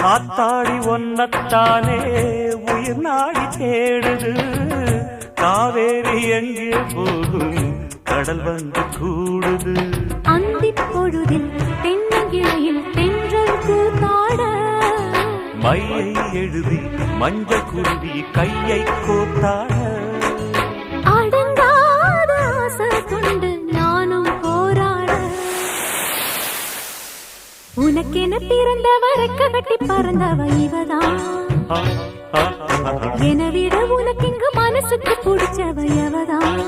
காத்தாடி ஒன்னத்தானே உயிர் நாடி தேடுது. காவேரி எங்கே போகும் கடல் வந்து கூடுது. அந்தி பொழுதில் தென்னங்கிளையில் தென்றல் கூத்தாட மையை எழுதி மஞ்ச குருவி கையை கோத்தாட. அடங்காத ஆசை கொண்டு நானும் போராட உனக்கென பிறந்தவரை கட்டி பறந்தவ இவதான். என விட உனக்கு இங்கு மனசுக்கு பிடிச்சவ எவதான்.